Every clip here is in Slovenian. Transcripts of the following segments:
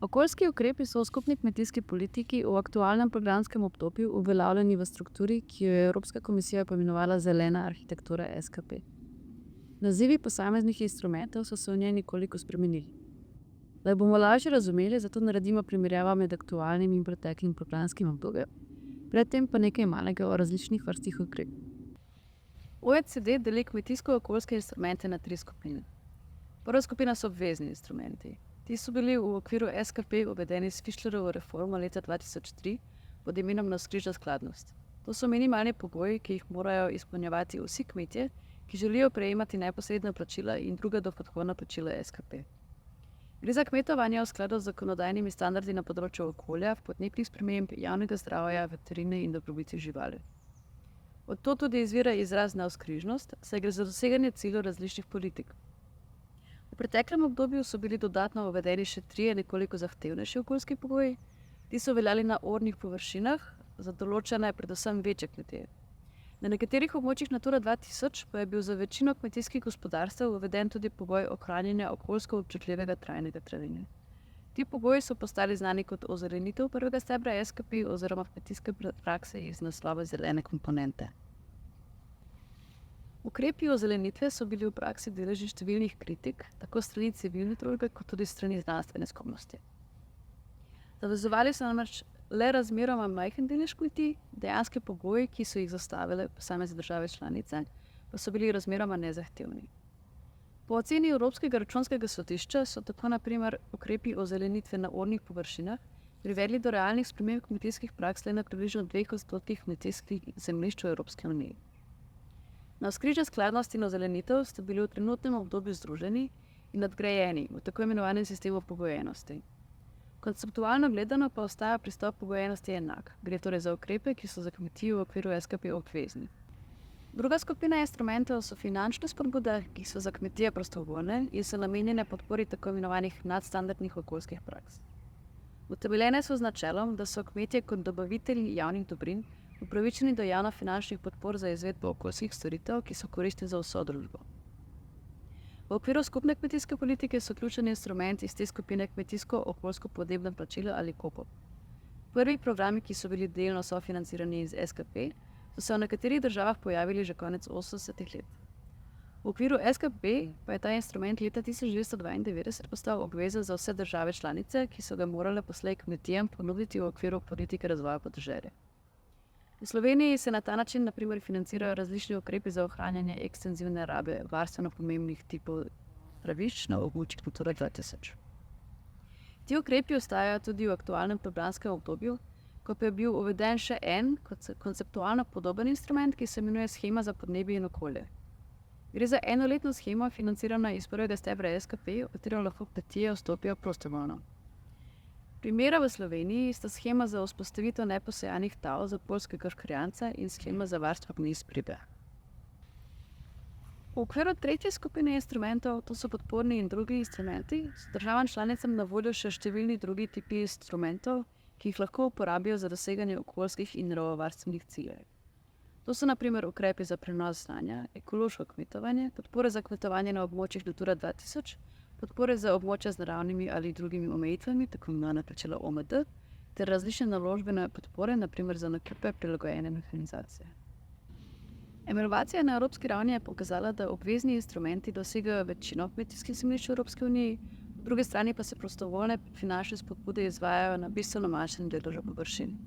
Okoljski ukrepi so v skupni kmetijski politiki v aktualnem programskem obdobju uveljavljeni v strukturi, ki jo je Evropska komisija poimenovala zelena arhitektura SKP. Nazivi posameznih instrumentov so se v njej nekoliko spremenili. Da bomo lažje razumeli, zato naredimo primerjavo med aktualnim in preteklim programskim obdobjem. Predtem pa nekaj malega o različnih vrstah ukrepov. OECD deli kmetijsko-okoljske instrumente na 3 skupine. Prva skupina so obvezni instrumenti. Ti so bili v okviru SKP uvedeni s Fischlerovo reformo leta 2003 pod imenom navzkrižna skladnost. To so minimalni pogoji, ki jih morajo izpolnjevati vsi kmetje, ki želijo prejemati neposredna plačila in druga dohodkovna plačila SKP. Gre za kmetovanje v skladu z zakonodajnimi standardi na področju okolja, podnebnih sprememb, javnega zdravja, veterine in dobrobiti živali. Od to tudi izvira izraz navzkrižnost, saj gre za doseganje ciljev različnih politik. V preteklem obdobju so bili dodatno uvedeni še 3 nekoliko zahtevnejši okoljski pogoji. Ti so veljali na ornih površinah, za določene predvsem večje kmetije. Na nekaterih območjih Natura 2000 pa je bil za večino kmetijskih gospodarstev uveden tudi pogoj ohranjanja okoljsko občutljivega trajnega travinja. Ti pogoji so postali znani kot ozelenitev prvega stebra SKP oziroma kmetijske prakse iz naslova zelene komponente. Ukrepi ozelenitve so bili v praksi deležni številnih kritik, tako strani civilne družbe kot tudi strani znanstvene skupnosti. Zavezovali so namreč le razmeroma majhen delež kmetij, dejanski pogoji, ki so jih zastavile posamezne države članice, pa so bili razmeroma nezahtevni. Po oceni Evropskega računskega sodišča so tako na primer ukrepi ozelenitve na ornih površinah privedli do realnih sprememb kmetijskih praks le na približno 2% kmetijskih zemljišč v Evropski uniji. Navzkrižja skladnost in ozelenitev sta bili v trenutnem obdobju združeni in nadgrajeni v tako imenovanem sistemu pogojenosti. Konceptualno gledano pa ostaja pristop pogojenosti enak. Gre torej za ukrepe, ki so za kmetijo v okviru SKP obvezni. Druga skupina instrumentov so finančne spodbude, ki so za kmetije prostovoljne in so namenjene podpori tako imenovanih nadstandardnih okoljskih praks. Utemeljene so z načelom, da so kmetje kot dobavitelji javnih dobrin upravičeni do javnofinančnih podpor za izvedbo okoljskih storitev, ki so koristne za vso družbo. V okviru skupne kmetijske politike so ključni instrumenti iz te skupine kmetijsko-okoljsko podnebno plačilo ali KOPO. Prvi programi, ki so bili delno sofinancirani iz SKP, so se v nekaterih državah pojavili že konec 80-ih let. V okviru SKP pa je ta instrument leta 1992 postal obvezen za vse države članice, ki so ga morale poslej kmetijam ponuditi v okviru politike razvoja podeželja. V Sloveniji se na ta način na primer financirajo različni ukrepi za ohranjanje ekstenzivne rabe varstveno pomembnih tipov travišč na območjih Natura 2000. Ti ukrepi ostajajo tudi v aktualnem programskem obdobju, ko pa je bil uveden še en konceptualno podoben instrument, ki se imenuje Shema za podnebje in okolje. Gre za enoletno shemo, financirano iz prvega stebra SKP, v katero lahko kmetije vstopijo prostovoljno. Primera v Sloveniji sta shema za vzpostavitev neposejanih tal za poljskega škrjanca in shema za varstvo gnezd ribe. V okviru tretje skupine instrumentov, to so podporni in drugi instrumenti, so državam članicam na voljo še številni drugi tipi instrumentov, ki jih lahko uporabijo za doseganje okoljskih in naravovarstvenih ciljev. To so na primer ukrepi za prenos znanja, ekološko kmetovanje, podpore za kmetovanje na območjih Natura 2000, podpore za območja z naravnimi ali drugimi omejitvami, tako imenovana plačila OMD, ter različne naložbene podpore, na primer za nakupe prilagojene mehanizacije. Evalvacija na evropski ravni je pokazala, da obvezni instrumenti dosegajo večino kmetijskih zemljišč v Evropski uniji, po drugi strani pa se prostovoljne finančne spodbude izvajajo na bistveno manjšem deležu površin.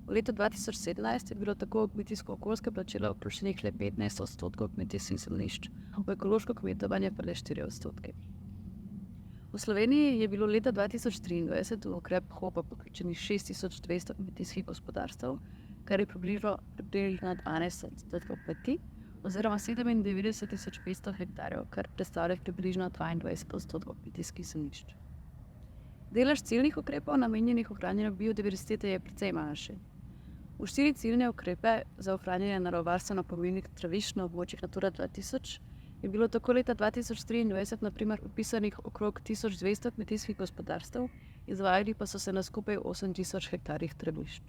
V letu 2017 je bilo tako kmetijsko-okoljske plačila vključenih le 15% kmetijskih zemljišč, v ekološko kmetovanje pa le 4%. V Sloveniji je bilo leta 2023 v ukrep HOPA vključenih 6200 kmetijskih gospodarstev, kar je približno 12% kmetij, oziroma 97.500 hektarjev, kar predstavlja približno 22% kmetijskih zemljišč. Delež ciljnih ukrepov, namenjenih ohranjanju biodiverzitete, je precej manjši. V 4 ciljne ukrepe za ohranjanje naravovarstveno pomembnih travišč na območjih Natura 2000 je bilo tako leta 2023 na primer vpisanih okrog 1200 kmetijskih gospodarstev, izvajali pa so se na skupaj 8000 hektarjih travišč.